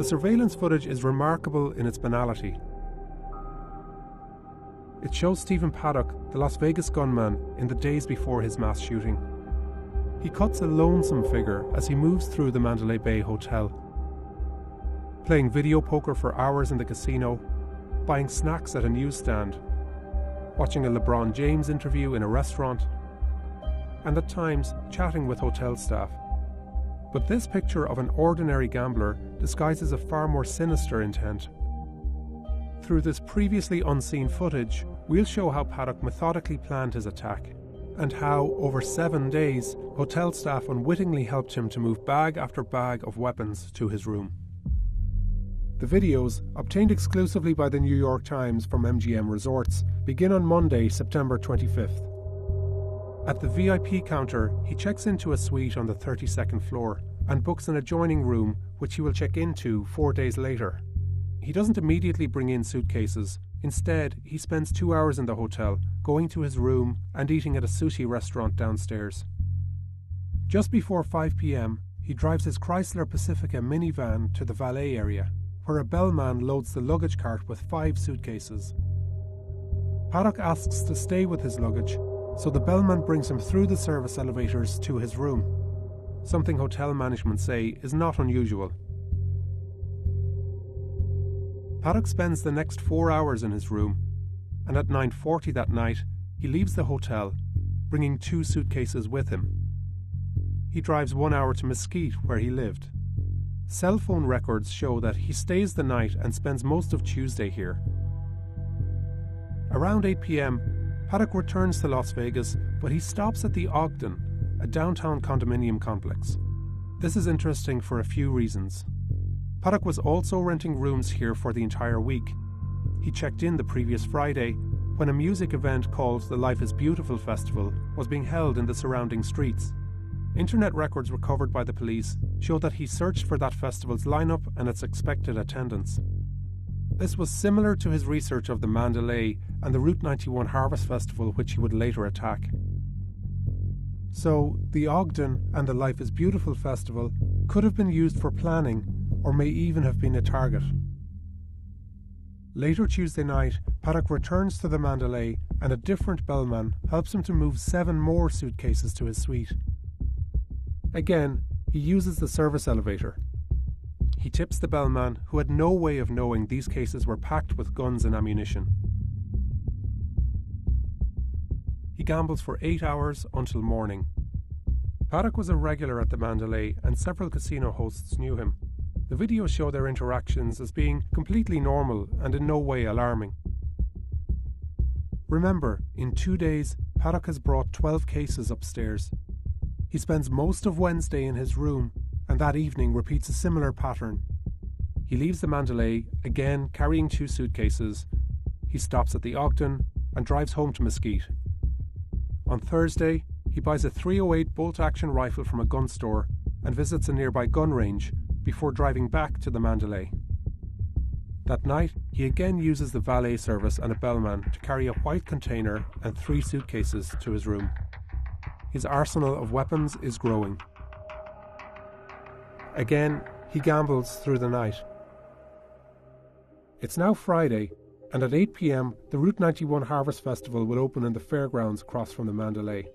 The surveillance footage is remarkable in its banality. It shows Stephen Paddock, the Las Vegas gunman, in the days before his mass shooting. He cuts a lonesome figure as he moves through the Mandalay Bay Hotel, playing video poker for hours in the casino, buying snacks at a newsstand, watching a LeBron James interview in a restaurant, and at times chatting with hotel staff. But this picture of an ordinary gambler disguises a far more sinister intent. Through this previously unseen footage, we'll show how Paddock methodically planned his attack, and how, over 7 days, hotel staff unwittingly helped him to move bag after bag of weapons to his room. The videos, obtained exclusively by the New York Times from MGM Resorts, begin on Monday, September 25th. At the VIP counter, he checks into a suite on the 32nd floor and books an adjoining room, which he will check into 4 days later. He doesn't immediately bring in suitcases. Instead, he spends 2 hours in the hotel, going to his room and eating at a sushi restaurant downstairs. Just before 5 p.m, he drives his Chrysler Pacifica minivan to the valet area, where a bellman loads the luggage cart with 5 suitcases. Paddock asks to stay with his luggage, so the bellman brings him through the service elevators to his room, something hotel management say is not unusual. Paddock spends the next 4 hours in his room, and at 9:40 that night, he leaves the hotel, bringing 2 suitcases with him. He drives 1 hour to Mesquite, where he lived. Cell phone records show that he stays the night and spends most of Tuesday here. Around 8 p.m, Paddock returns to Las Vegas, but he stops at the Ogden, a downtown condominium complex. This is interesting for a few reasons. Paddock was also renting rooms here for the entire week. He checked in the previous Friday, when a music event called the Life is Beautiful Festival was being held in the surrounding streets. Internet records recovered by the police show that he searched for that festival's lineup and its expected attendance. This was similar to his research of the Mandalay and the Route 91 Harvest Festival, which he would later attack. So, the Ogden and the Life is Beautiful Festival could have been used for planning, or may even have been a target. Later Tuesday night, Paddock returns to the Mandalay, and a different bellman helps him to move 7 more suitcases to his suite. Again, he uses the service elevator. He tips the bellman, who had no way of knowing these cases were packed with guns and ammunition. He gambles for 8 hours until morning. Paddock was a regular at the Mandalay, and several casino hosts knew him. The videos show their interactions as being completely normal and in no way alarming. Remember, in 2 days, Paddock has brought 12 cases upstairs. He spends most of Wednesday in his room, and that evening repeats a similar pattern. He leaves the Mandalay, again carrying 2 suitcases. He stops at the Ogden and drives home to Mesquite. On Thursday, he buys a .308 bolt-action rifle from a gun store and visits a nearby gun range before driving back to the Mandalay. That night, he again uses the valet service and a bellman to carry a white container and 3 suitcases to his room. His arsenal of weapons is growing. Again, he gambles through the night. It's now Friday, and at 8 p.m, the Route 91 Harvest Festival will open in the fairgrounds across from the Mandalay.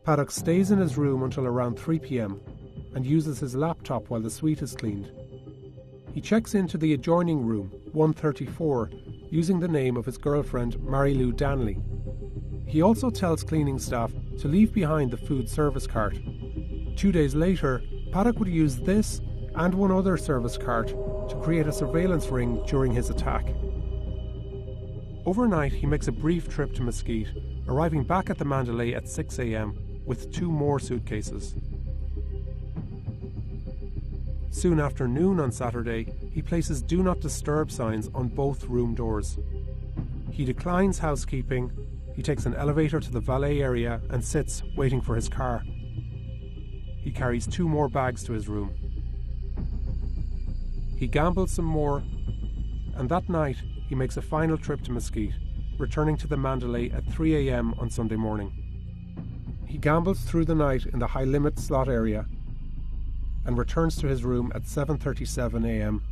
Paddock stays in his room until around 3 p.m, and uses his laptop while the suite is cleaned. He checks into the adjoining room, 134, using the name of his girlfriend, Mary Lou Danley. He also tells cleaning staff to leave behind the food service cart. 2 days later, Paddock would use this and one other service cart to create a surveillance ring during his attack. Overnight, he makes a brief trip to Mesquite, arriving back at the Mandalay at 6 a.m. with 2 more suitcases. Soon after noon on Saturday, he places Do Not Disturb signs on both room doors. He declines housekeeping. He takes an elevator to the valet area and sits, waiting for his car. He carries 2 more bags to his room. He gambles some more, and that night he makes a final trip to Mesquite, returning to the Mandalay at 3 a.m. on Sunday morning. He gambles through the night in the high-limit slot area. and returns to his room at 7:37 a.m.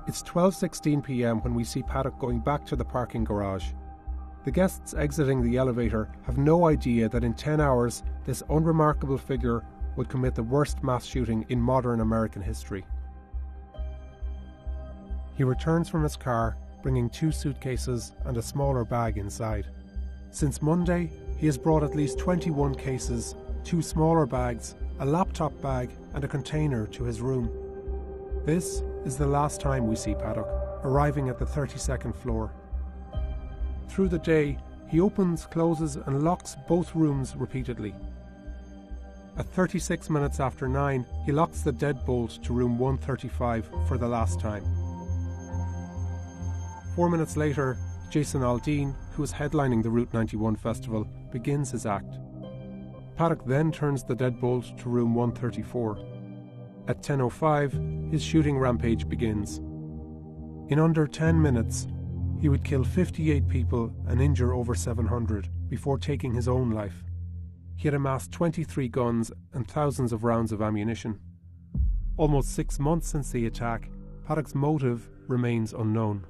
It's 12:16 p.m. when we see Paddock going back to the parking garage. The guests exiting the elevator have no idea that in 10 hours this unremarkable figure would commit the worst mass shooting in modern American history. He returns from his car, bringing 2 suitcases and a smaller bag inside. Since Monday, he has brought at least 21 cases, 2 smaller bags, a laptop bag and a container to his room. This is the last time we see Paddock, arriving at the 32nd floor. Through the day, he opens, closes and locks both rooms repeatedly. At 36 minutes after 9, he locks the deadbolt to room 135 for the last time. 4 minutes later, Jason Aldean, who is headlining the Route 91 festival, begins his act. Paddock then turns the deadbolt to room 134. At 10:05, his shooting rampage begins. In under 10 minutes, he would kill 58 people and injure over 700 before taking his own life. He had amassed 23 guns and thousands of rounds of ammunition. Almost 6 months since the attack, Paddock's motive remains unknown.